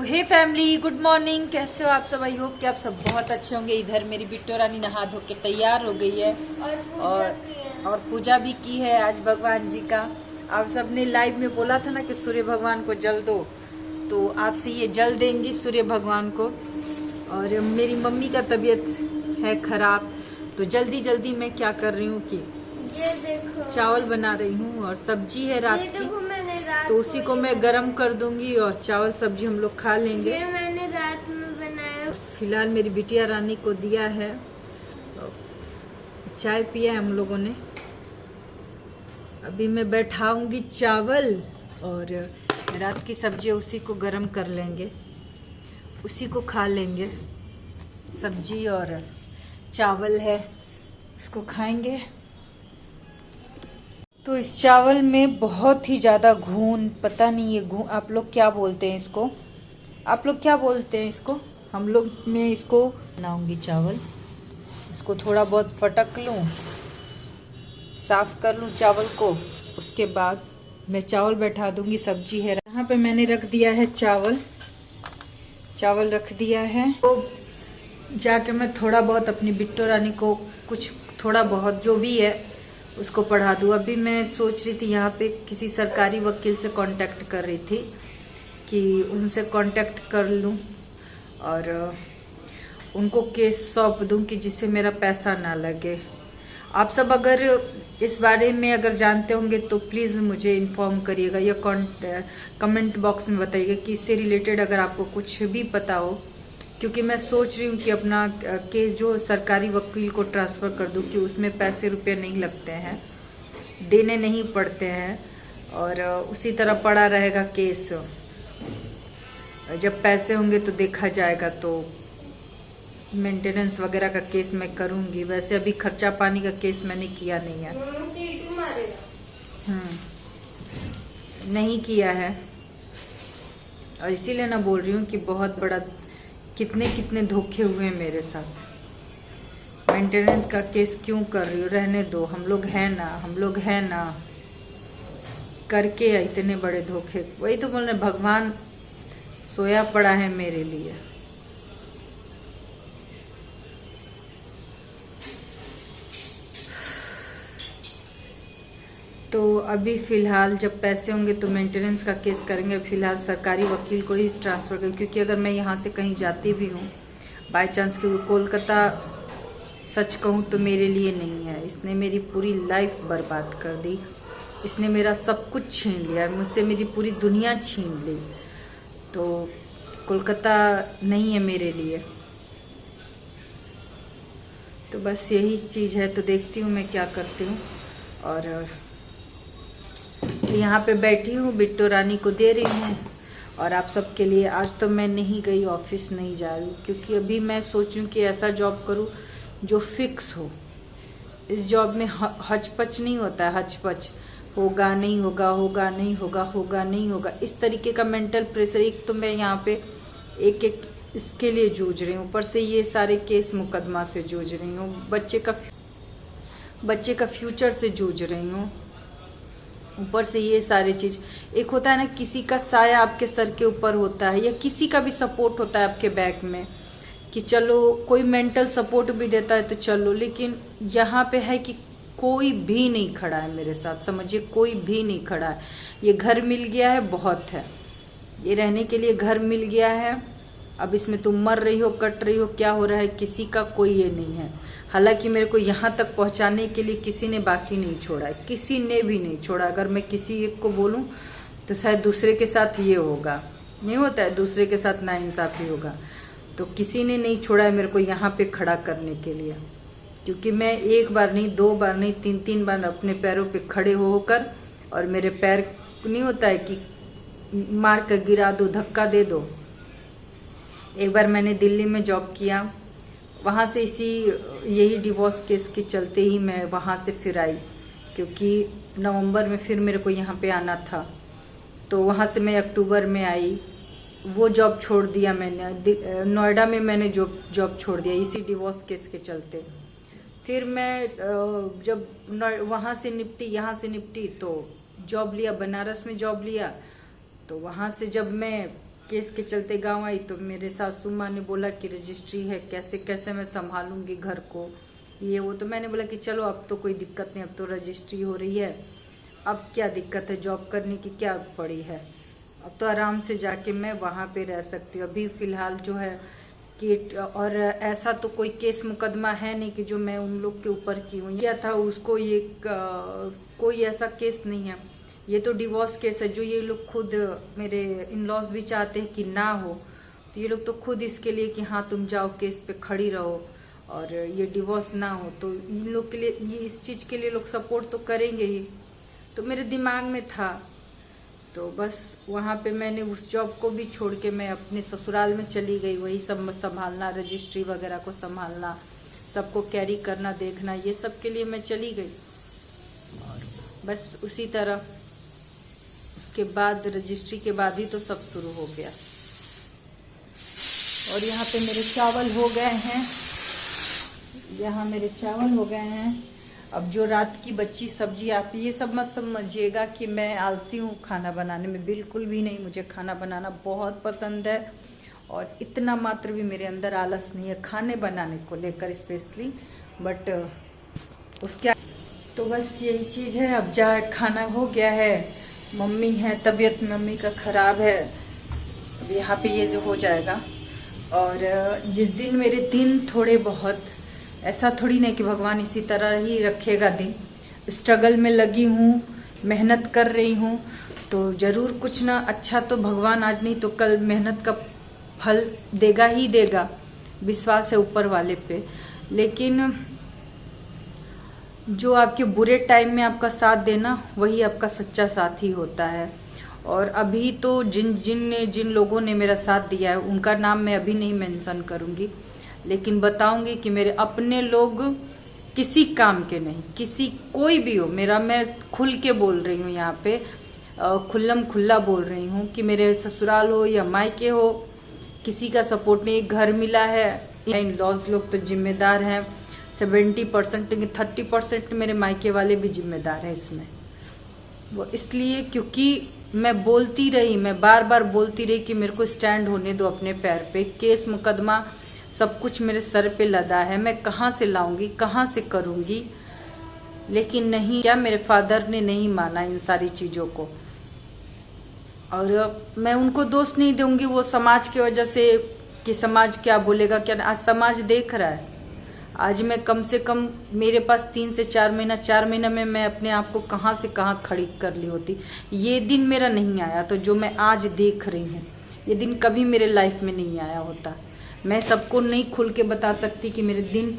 हे family, good morning. कैसे हो आप सब? आई होप कि आप सब बहुत अच्छे होंगे। इधर मेरी बिट्टू रानी नहा धो के तैयार हो गई है और पूजा भी की है आज भगवान जी का। आप सबने लाइव में बोला था ना कि सूर्य भगवान को जल दो, तो आज से ये जल देंगी सूर्य भगवान को। और मेरी मम्मी का तबीयत है खराब, तो जल्दी जल्दी मैं क्या कर रही हूँ कि ये देखो चावल बना रही हूँ और सब्जी है रात की, तो उसी को मैं गरम कर दूंगी और चावल सब्जी हम लोग खा लेंगे। ये मैंने रात में बनाया। फिलहाल मेरी बिटिया रानी को दिया है, चाय पिया है हम लोगों ने। अभी मैं बैठाऊंगी चावल और रात की सब्जी उसी को गरम कर लेंगे, उसी को खा लेंगे। सब्जी और चावल है, उसको खाएंगे। तो इस चावल में बहुत ही ज्यादा घून, पता नहीं ये घून आप लोग क्या बोलते हैं इसको, आप लोग क्या बोलते हैं इसको? हम लोग मैं इसको बनाऊंगी चावल। इसको थोड़ा बहुत फटक लूं, साफ कर लूं चावल को, उसके बाद मैं चावल बैठा दूंगी। सब्जी है यहाँ पे, मैंने रख दिया है चावल, चावल रख दिया है। तो जाके मैं थोड़ा बहुत अपनी बिट्टू रानी को कुछ थोड़ा बहुत जो भी है उसको पढ़ा दूँ। अभी मैं सोच रही थी यहाँ पे किसी सरकारी वकील से कांटेक्ट कर रही थी कि उनसे कांटेक्ट कर लूँ और उनको केस सौंप दूँ कि जिससे मेरा पैसा ना लगे। आप सब अगर इस बारे में अगर जानते होंगे तो प्लीज़ मुझे इन्फॉर्म करिएगा या कमेंट बॉक्स में बताइएगा कि इससे रिलेटेड अगर आपको कुछ भी पता हो, क्योंकि मैं सोच रही हूँ कि अपना केस जो सरकारी वकील को ट्रांसफ़र कर दूँ कि उसमें पैसे रुपए नहीं लगते हैं, देने नहीं पड़ते हैं और उसी तरह पड़ा रहेगा केस। जब पैसे होंगे तो देखा जाएगा। तो मेंटेनेंस वगैरह का केस मैं करूँगी। वैसे अभी खर्चा पानी का केस मैंने किया नहीं है, नहीं किया है, और इसीलिए ना बोल रही हूँ कि बहुत बड़ा कितने कितने धोखे हुए मेरे साथ। मेंटेनेंस का केस क्यों कर रही हो? रहने दो, हम लोग हैं ना, हम लोग हैं ना। करके इतने बड़े धोखे, वही तो बोल रहे भगवान सोया पड़ा है मेरे लिए। तो अभी फिलहाल जब पैसे होंगे तो मेंटेनेंस का केस करेंगे। फिलहाल सरकारी वकील को ही ट्रांसफ़र करेंगे, क्योंकि अगर मैं यहाँ से कहीं जाती भी हूँ बाय चांस कि कोलकाता, सच कहूँ तो मेरे लिए नहीं है। इसने मेरी पूरी लाइफ बर्बाद कर दी, इसने मेरा सब कुछ छीन लिया, मुझसे मेरी पूरी दुनिया छीन ली। तो कोलकाता नहीं है मेरे लिए। तो बस यही चीज़ है। तो देखती हूँ मैं क्या करती हूँ। और यहाँ पे बैठी हूँ, बिट्टू रानी को दे रही हूँ और आप सबके लिए। आज तो मैं नहीं गई, ऑफिस नहीं जा रही, क्योंकि अभी मैं सोच रही हूँ कि ऐसा जॉब करूँ जो फिक्स हो। इस जॉब में हचपच नहीं होता है, हचपच होगा नहीं होगा, होगा नहीं होगा, होगा नहीं होगा, इस तरीके का मेंटल प्रेशर। एक तो मैं यहाँ पे एक एक इसके लिए जूझ रही हूँ, ऊपर से ये सारे केस मुकदमा से जूझ रही हूँ, बच्चे का फ्यूचर से जूझ रही हूँ, ऊपर से ये सारी चीज। एक होता है ना किसी का साया आपके सर के ऊपर होता है, या किसी का भी सपोर्ट होता है आपके बैक में कि चलो कोई मेंटल सपोर्ट भी देता है तो चलो, लेकिन यहाँ पे है कि कोई भी नहीं खड़ा है मेरे साथ। समझिए कोई भी नहीं खड़ा है। ये घर मिल गया है, बहुत है, ये रहने के लिए घर मिल गया है। अब इसमें तुम मर रही हो, कट रही हो, क्या हो रहा है, किसी का कोई ये नहीं है। हालांकि मेरे को यहाँ तक पहुँचाने के लिए किसी ने बाकी नहीं छोड़ा है, किसी ने भी नहीं छोड़ा। अगर मैं किसी एक को बोलूँ तो शायद दूसरे के साथ ये होगा, नहीं होता है, दूसरे के साथ नाइंसाफी होगा। तो किसी ने नहीं छोड़ा है मेरे को यहाँ पे खड़ा करने के लिए, क्योंकि मैं एक बार नहीं, दो बार नहीं, तीन बार अपने पैरों पे खड़े होकर, और मेरे पैर नहीं होता है कि मार कर गिरा दो, धक्का दे दो। एक बार मैंने दिल्ली में जॉब किया, वहाँ से यही डिवोर्स केस के चलते ही मैं वहाँ से फिर आई, क्योंकि नवंबर में फिर मेरे को यहाँ पे आना था। तो वहाँ से मैं अक्टूबर में आई, वो जॉब छोड़ दिया मैंने। नोएडा में मैंने जॉब छोड़ दिया इसी डिवोर्स केस के चलते। फिर मैं जब वहाँ से निपटी, यहाँ से निपटी, तो जॉब लिया, बनारस में जॉब लिया। तो वहाँ से जब मैं केस के चलते गांव आई तो मेरे सासू माँ ने बोला कि रजिस्ट्री है, कैसे कैसे मैं संभालूंगी घर को, ये वो। तो मैंने बोला कि चलो अब तो कोई दिक्कत नहीं, अब तो रजिस्ट्री हो रही है, अब क्या दिक्कत है, जॉब करने की क्या पड़ी है, अब तो आराम से जाके मैं वहाँ पे रह सकती हूँ। अभी फिलहाल जो है कि और ऐसा तो कोई केस मुकदमा है नहीं कि जो मैं उन लोग के ऊपर की हूँ, क्या था उसको, ये कोई ऐसा केस नहीं है, ये तो डिवोर्स केस है जो ये लोग खुद, मेरे इन लॉज भी चाहते हैं कि ना हो। तो ये लोग तो खुद इसके लिए कि हाँ तुम जाओ केस पे खड़ी रहो और ये डिवोर्स ना हो, तो इन लोग के लिए, ये इस चीज़ के लिए लोग सपोर्ट तो करेंगे ही। तो मेरे दिमाग में था, तो बस वहाँ पे मैंने उस जॉब को भी छोड़ के मैं अपने ससुराल में चली गई, वही सब संभालना, रजिस्ट्री वगैरह को संभालना, सबको कैरी करना, देखना, ये सब के लिए मैं चली गई। और बस उसी तरह उसके बाद रजिस्ट्री के बाद ही तो सब शुरू हो गया। और यहाँ पे मेरे चावल हो गए हैं, यहाँ मेरे चावल हो गए हैं। अब जो रात की बच्ची सब्जी, आप ये सब मत समझिएगा कि मैं आलसी हूँ खाना बनाने में, बिल्कुल भी नहीं। मुझे खाना बनाना बहुत पसंद है और इतना मात्र भी मेरे अंदर आलस नहीं है खाने बनाने को लेकर स्पेशली। बट उसके तो बस यही चीज़ है। अब जा खाना हो गया है, मम्मी है, तबीयत मम्मी का ख़राब है, अब यहाँ पे ये जो हो जाएगा। और जिस दिन मेरे दिन थोड़े बहुत, ऐसा थोड़ी नहीं कि भगवान इसी तरह ही रखेगा दिन, स्ट्रगल में लगी हूँ, मेहनत कर रही हूँ, तो ज़रूर कुछ ना अच्छा तो भगवान आज नहीं तो कल मेहनत का फल देगा ही देगा, विश्वास है ऊपर वाले पे। लेकिन जो आपके बुरे टाइम में आपका साथ देना, वही आपका सच्चा साथी होता है। और अभी तो जिन लोगों ने मेरा साथ दिया है उनका नाम मैं अभी नहीं मेंशन करूंगी, लेकिन बताऊंगी कि मेरे अपने लोग किसी काम के नहीं, किसी कोई भी हो मेरा, मैं खुल के बोल रही हूँ यहाँ पे, खुल्लम खुल्ला बोल रही हूँ कि मेरे ससुराल हो या मायके हो, किसी का सपोर्ट नहीं। घर मिला है, इन लॉज लोग तो जिम्मेदार हैं 70%, 30% मेरे मायके वाले भी जिम्मेदार हैं इसमें। वो इसलिए क्योंकि मैं बोलती रही, मैं बार बार बोलती रही कि मेरे को स्टैंड होने दो अपने पैर पे, केस मुकदमा सब कुछ मेरे सर पे लदा है, मैं कहाँ से लाऊंगी, कहाँ से करूंगी। लेकिन नहीं, क्या मेरे फादर ने नहीं माना इन सारी चीज़ों को। और मैं उनको दोष नहीं दूंगी, वो समाज की वजह से कि समाज क्या बोलेगा क्या। आज समाज देख रहा है, आज मैं कम से कम मेरे पास 3 से 4 महीना, 4 महीना में मैं अपने आप को कहाँ से कहाँ खड़ी कर ली होती। ये दिन मेरा नहीं आया, तो जो मैं आज देख रही हूँ ये दिन कभी मेरे लाइफ में नहीं आया होता। मैं सबको नहीं खुल के बता सकती कि मेरे दिन,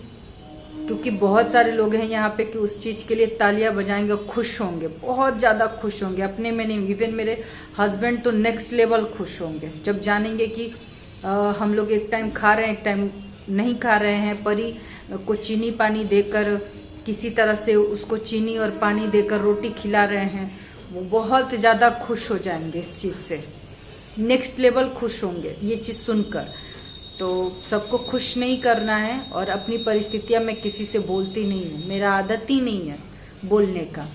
क्योंकि बहुत सारे लोग हैं यहाँ पे कि उस चीज़ के लिए तालियां बजाएंगे और खुश होंगे, बहुत ज़्यादा खुश होंगे, अपने में नहीं। इवन मेरे हस्बैंड तो नेक्स्ट लेवल खुश होंगे जब जानेंगे कि हम लोग एक टाइम खा रहे हैं, एक टाइम नहीं खा रहे हैं। परी को चीनी पानी देकर, किसी तरह से उसको चीनी और पानी देकर रोटी खिला रहे हैं, वो बहुत ज़्यादा खुश हो जाएंगे इस चीज़ से, नेक्स्ट लेवल खुश होंगे ये चीज़ सुनकर। तो सबको खुश नहीं करना है, और अपनी परिस्थितियां मैं किसी से बोलती नहीं हूँ, मेरा आदत ही नहीं है बोलने का।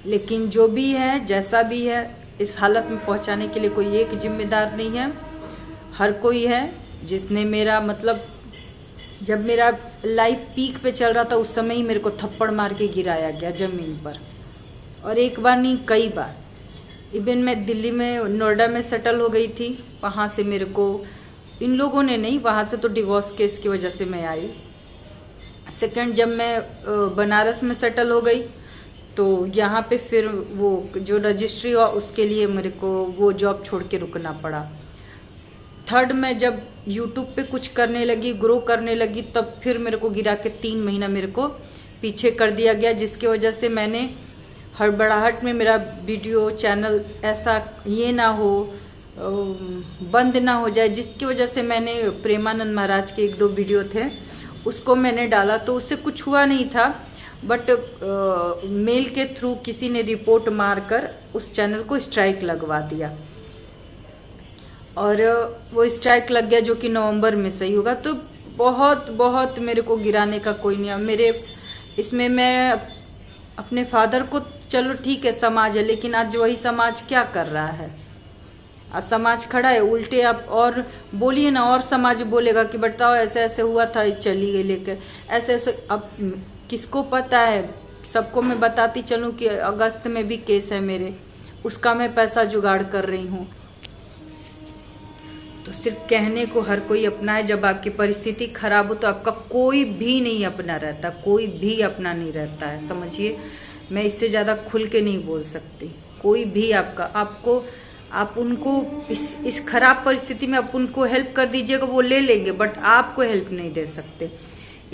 लेकिन जो भी है, जैसा भी है, इस हालत में पहुंचाने के लिए कोई एक जिम्मेदार नहीं है, हर कोई है। जिसने मेरा मतलब, जब मेरा लाइफ पीक पे चल रहा था उस समय ही मेरे को थप्पड़ मार के गिराया गया जमीन पर, और एक बार नहीं कई बार। इवन मैं दिल्ली में, नोएडा में सेटल हो गई थी, वहाँ से मेरे को इन लोगों ने नहीं, वहाँ से तो डिवोर्स केस की वजह से मैं आई। सेकंड, जब मैं बनारस में सेटल हो गई तो यहाँ पे फिर वो जो रजिस्ट्री हुआ उसके लिए मेरे को वो जॉब छोड़ के रुकना पड़ा। थर्ड, मैं जब यूट्यूब पे कुछ करने लगी, ग्रो करने लगी, तब फिर मेरे को गिरा के 3 महीना मेरे को पीछे कर दिया गया, जिसकी वजह से मैंने हड़बड़ाहट में मेरा वीडियो चैनल ऐसा ये ना हो, बंद ना हो जाए, जिसकी वजह से मैंने प्रेमानंद महाराज के 1-2 वीडियो थे उसको मैंने डाला, तो उससे कुछ हुआ नहीं था। बट मेल के थ्रू किसी ने रिपोर्ट मारकर उस चैनल को स्ट्राइक लगवा दिया, और वो स्ट्राइक लग गया जो कि नवंबर में सही होगा। तो बहुत मेरे को गिराने का कोई नहीं है मेरे इसमें। मैं अपने फादर को, चलो ठीक है समाज है, लेकिन आज वही समाज क्या कर रहा है, आज समाज खड़ा है, उल्टे आप और बोलिए ना, और समाज बोलेगा कि बताओ ऐसे ऐसे हुआ था, चली गई लेकर, ऐसे ऐसे। अब किसको पता है? सबको मैं बताती चलूं कि अगस्त में भी केस है मेरे, उसका मैं पैसा जुगाड़ कर रही हूँ। तो सिर्फ कहने को हर कोई अपना है, जब आपकी परिस्थिति खराब हो तो आपका कोई भी नहीं अपना रहता, कोई भी अपना नहीं रहता है, समझिए। मैं इससे ज्यादा खुल के नहीं बोल सकती। कोई भी आप उनको इस खराब परिस्थिति में आप उनको हेल्प कर दीजिएगा, वो ले लेंगे, बट आपको हेल्प नहीं दे सकते।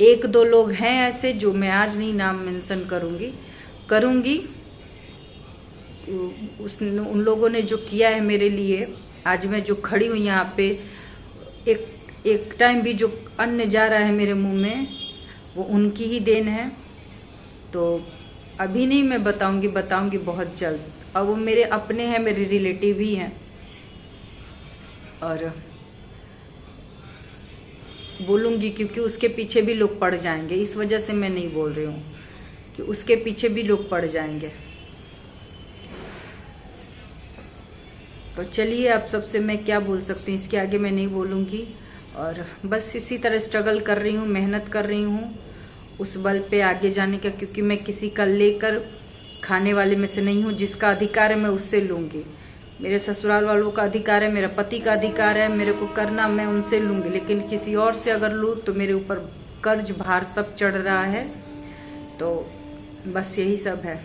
एक दो लोग हैं ऐसे, जो मैं आज नहीं नाम मेंशन करूंगी। उन लोगों ने जो किया है मेरे लिए, आज मैं जो खड़ी हूं यहाँ पे, एक टाइम भी जो अन्न जा रहा है मेरे मुंह में, वो उनकी ही देन है। तो अभी नहीं मैं बताऊंगी बहुत जल्द। और वो मेरे अपने हैं, मेरे रिलेटिव ही हैं, और बोलूंगी क्योंकि उसके पीछे भी लोग पड़ जाएंगे। इस वजह से मैं नहीं बोल रही हूँ कि उसके पीछे भी लोग पड़ जाएंगे। तो चलिए, आप सबसे मैं क्या बोल सकती हूँ, इसके आगे मैं नहीं बोलूंगी। और बस इसी तरह स्ट्रगल कर रही हूँ, मेहनत कर रही हूँ उस बल पे आगे जाने का, क्योंकि मैं किसी का लेकर खाने वाले में से नहीं हूँ। जिसका अधिकार है मैं उससे लूंगी। मेरे ससुराल वालों का अधिकार है, मेरा पति का अधिकार है, मेरे को करना, मैं उनसे लूंगी। लेकिन किसी और से अगर लूँ तो मेरे ऊपर कर्ज भार सब चढ़ रहा है। तो बस यही सब है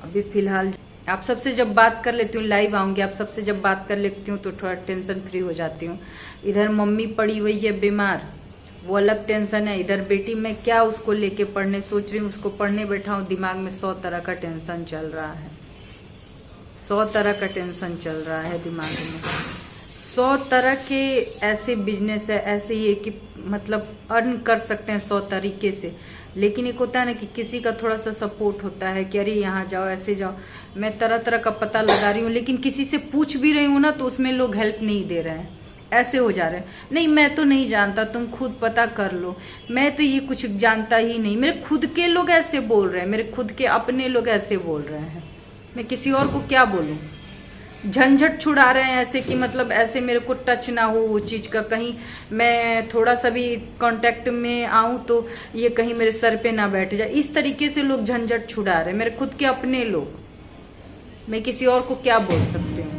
अभी फिलहाल। आप सबसे जब बात कर लेती हूँ, लाइव आऊंगी, आप सबसे जब बात कर लेती हूँ तो थोड़ा टेंशन फ्री हो जाती हूँ। इधर मम्मी पड़ी हुई है बीमार, वो अलग टेंशन है। इधर बेटी, मैं क्या उसको लेके पढ़ने सोच रही हूँ, उसको पढ़ने बैठा हूँ, दिमाग में 100 तरह का टेंशन चल रहा है। 100 तरह का टेंशन चल रहा है दिमाग में। 100 तरह के ऐसे बिजनेस है, ऐसे ही है कि मतलब अर्न कर सकते हैं 100 तरीके से। लेकिन एक होता है ना कि किसी का थोड़ा सा सपोर्ट होता है कि अरे यहाँ जाओ, ऐसे जाओ। मैं तरह तरह का पता लगा रही हूँ, लेकिन किसी से पूछ भी रही हूँ ना तो उसमें लोग हेल्प नहीं दे रहे हैं, ऐसे हो जा रहे हैं। नहीं, मैं तो नहीं जानता, तुम खुद पता कर लो, मैं तो ये कुछ जानता ही नहीं। मेरे खुद के लोग ऐसे बोल रहे हैं, मेरे खुद के अपने लोग ऐसे बोल रहे हैं, मैं किसी और को क्या बोलूं। झंझट छुड़ा रहे हैं ऐसे कि मतलब ऐसे मेरे को टच ना हो वो चीज का, कहीं मैं थोड़ा सा भी कांटेक्ट में आऊं तो ये कहीं मेरे सर पे ना बैठ जाए। इस तरीके से लोग झंझट छुड़ा रहे हैं, मेरे खुद के अपने लोग। मैं किसी और को क्या बोल सकती हूँ।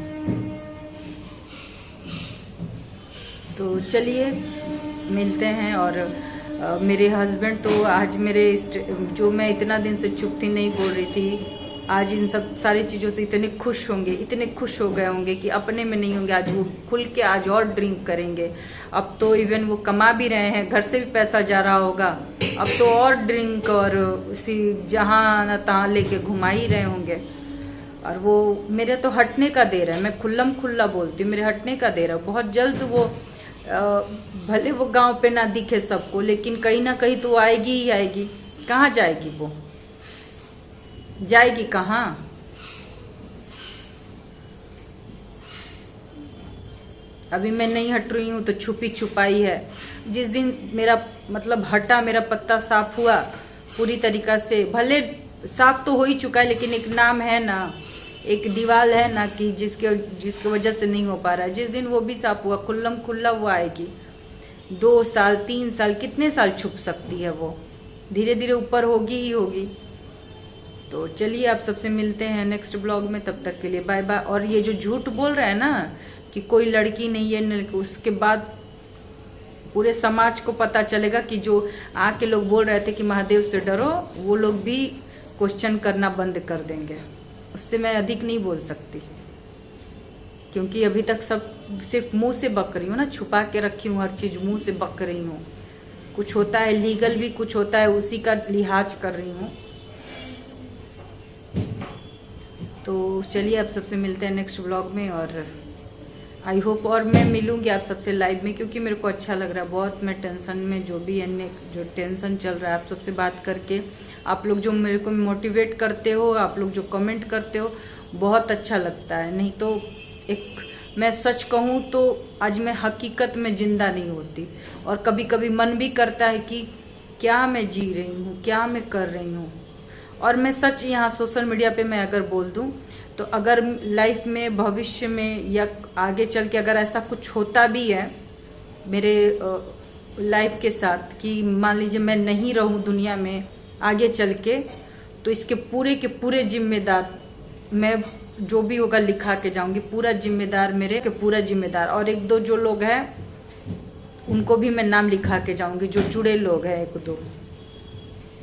तो चलिए मिलते हैं। और मेरे हस्बैंड तो आज मेरे जो मैं इतना दिन से चुप थी, नहीं बोल रही थी, आज इन सब सारी चीजों से इतने खुश होंगे, इतने खुश हो गए होंगे कि अपने में नहीं होंगे। आज वो खुल के आज और ड्रिंक करेंगे। अब तो इवन वो कमा भी रहे हैं, घर से भी पैसा जा रहा होगा, अब तो और ड्रिंक और उसी जहां न तहां लेके घुमा ही रहे होंगे। और वो मेरे तो हटने का देर है, मैं खुल्ला बोलती हूँ, मेरे हटने का देर है। बहुत जल्द वो भले वो गांव पे ना दिखे सबको, लेकिन कहीं ना कहीं तो आएगी ही आएगी। कहाँ जाएगी वो, जाएगी कहाँ? अभी मैं नहीं हट रही हूँ तो छुपी छुपाई है। जिस दिन मेरा मतलब हटा, मेरा पत्ता साफ हुआ पूरी तरीका से, भले साफ तो हो ही चुका है, लेकिन एक नाम है ना, एक दीवार है ना कि जिसके वजह से नहीं हो पा रहा है। जिस दिन वो भी साफ हुआ, खुल्लम खुल्ला वो आएगी। 2 साल 3 साल कितने साल छुप सकती है वो, धीरे धीरे ऊपर होगी ही होगी। तो चलिए, आप सबसे मिलते हैं नेक्स्ट ब्लॉग में, तब तक के लिए बाय बाय। और ये जो झूठ बोल रहा है ना कि कोई लड़की नहीं है, उसके बाद पूरे समाज को पता चलेगा कि जो आके लोग बोल रहे थे कि महादेव से डरो, वो लोग भी क्वेश्चन करना बंद कर देंगे। उससे मैं अधिक नहीं बोल सकती, क्योंकि अभी तक सब सिर्फ मुंह से बक रही हूँ ना, छुपा के रखी हूँ हर चीज, मुंह से बक रही हूँ। कुछ होता है लीगल भी, कुछ होता है उसी का लिहाज कर रही हूँ। तो चलिए, आप सबसे मिलते हैं नेक्स्ट ब्लॉग में। और आई होप, और मैं मिलूंगी आप सबसे लाइव में, क्योंकि मेरे को अच्छा लग रहा है बहुत। मैं टेंशन में, जो भी अन्य जो टेंशन चल रहा है, आप सबसे बात करके, आप लोग जो मेरे को मोटिवेट करते हो, आप लोग जो कमेंट करते हो, बहुत अच्छा लगता है। नहीं तो एक मैं सच कहूँ तो आज मैं हकीकत में जिंदा नहीं होती। और कभी कभी मन भी करता है कि क्या मैं जी रही हूँ, क्या मैं कर रही हूँ। और मैं सच यहाँ सोशल मीडिया पे मैं अगर बोल दूं, तो अगर लाइफ में, भविष्य में या आगे चल के अगर ऐसा कुछ होता भी है मेरे लाइफ के साथ कि मान लीजिए मैं नहीं रहूं दुनिया में आगे चल के, तो इसके पूरे जिम्मेदार मैं, जो भी होगा लिखा के जाऊंगी, पूरा जिम्मेदार मेरे के पूरा जिम्मेदार। और एक दो जो लोग हैं उनको भी मैं नाम लिखा के जाऊंगी, जो जुड़े लोग हैं एक दो।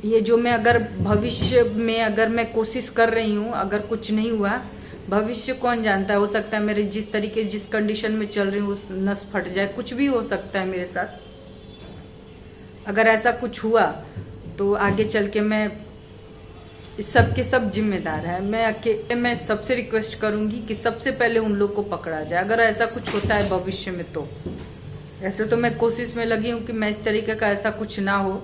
ये जो मैं अगर भविष्य में अगर मैं कोशिश कर रही हूँ, अगर कुछ नहीं हुआ, भविष्य कौन जानता है, हो सकता है मेरे जिस तरीके जिस कंडीशन में चल रही हूँ उस नस फट जाए, कुछ भी हो सकता है मेरे साथ। अगर ऐसा कुछ हुआ तो आगे चल के मैं सब के सब जिम्मेदार है। मैं सबसे रिक्वेस्ट करूंगी कि सबसे पहले उन लोग को पकड़ा जाए अगर ऐसा कुछ होता है भविष्य में। तो ऐसे तो मैं कोशिश में लगी हूँ कि मैं इस तरीके का ऐसा कुछ ना हो,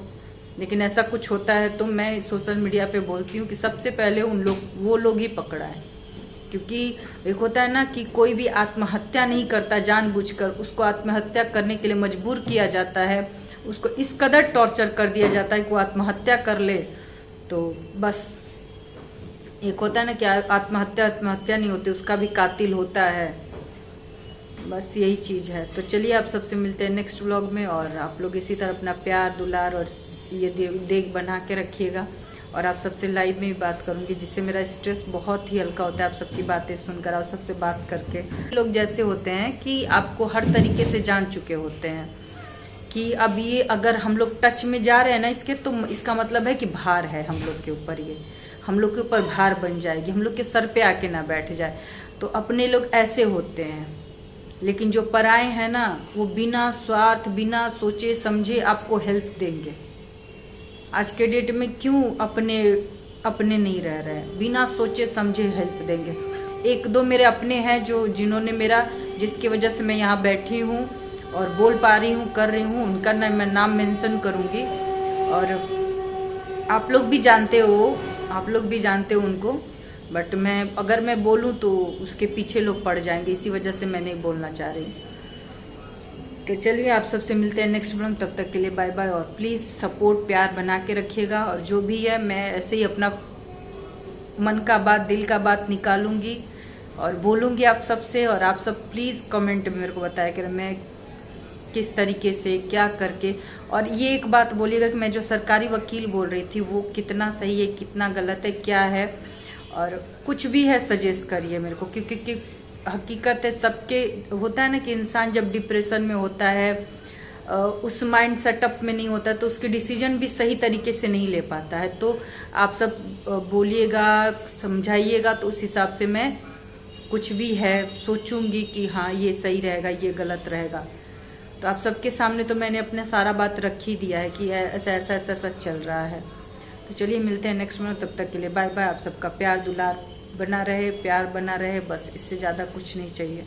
लेकिन ऐसा कुछ होता है तो मैं सोशल मीडिया पे बोलती हूँ कि सबसे पहले वो लोग ही पकड़ा है। क्योंकि एक होता है ना कि कोई भी आत्महत्या नहीं करता जानबूझकर, उसको आत्महत्या करने के लिए मजबूर किया जाता है, उसको इस कदर टॉर्चर कर दिया जाता है कि वो आत्महत्या कर ले। तो बस एक होता है ना कि आत्महत्या नहीं होती, उसका भी कातिल होता है। बस यही चीज है। तो चलिए आप सबसे मिलते हैं नेक्स्ट व्लॉग में, और आप लोग इसी तरह अपना प्यार दुलार और ये देख बना के रखिएगा। और आप सबसे लाइव में भी बात करूंगी, जिससे मेरा स्ट्रेस बहुत ही हल्का होता है आप सबकी बातें सुनकर, आप सबसे बात करके। लोग जैसे होते हैं कि आपको हर तरीके से जान चुके होते हैं कि अब ये अगर हम लोग टच में जा रहे हैं ना इसके, तो इसका मतलब है कि भार है हम लोग के ऊपर, ये हम लोग के ऊपर भार बन जाएगी, हम लोग के सर पे आके ना बैठ जाए। तो अपने लोग ऐसे होते हैं, लेकिन जो पराए हैं ना वो बिना स्वार्थ बिना सोचे समझे आपको हेल्प देंगे। आज के डेट में क्यों अपने नहीं रह रहे हैं, बिना सोचे समझे हेल्प देंगे। एक दो मेरे अपने हैं जो जिन्होंने जिसकी वजह से मैं यहाँ बैठी हूँ और बोल पा रही हूँ, कर रही हूँ, उनका मैं नाम मेंशन करूंगी। और आप लोग भी जानते हो उनको, बट अगर मैं बोलूं तो उसके पीछे लोग पड़ जाएंगे, इसी वजह से मैं नहीं बोलना चाह रही। तो चलिए आप सबसे मिलते हैं नेक्स्ट व्लॉग, तब तक के लिए बाय बाय। और प्लीज सपोर्ट प्यार बना के रखिएगा, और जो भी है मैं ऐसे ही अपना मन का बात दिल का बात निकालूंगी और बोलूंगी आप सबसे। और आप सब प्लीज कमेंट में मेरे को बताया कि मैं किस तरीके से क्या करके। और ये एक बात बोलिएगा कि मैं जो सरकारी वकील बोल रही थी वो कितना सही है कितना गलत है क्या है, और कुछ भी है सजेस्ट करिए मेरे को। क्योंकि हकीकत है सबके होता है ना कि इंसान जब डिप्रेशन में होता है, उस माइंड सेटअप में नहीं होता, तो उसके डिसीजन भी सही तरीके से नहीं ले पाता है। तो आप सब बोलिएगा समझाइएगा, तो उस हिसाब से मैं कुछ भी है सोचूंगी कि हाँ ये सही रहेगा ये गलत रहेगा। तो आप सबके सामने तो मैंने अपने सारा बात रख ही दिया है कि ऐसा ऐसा ऐसा ऐसा चल रहा है। तो चलिए मिलते हैं नेक्स्ट में, तब तक के लिए बाय बाय। आप सबका प्यार दुलार बना रहे, प्यार बना रहे, बस इससे ज़्यादा कुछ नहीं चाहिए।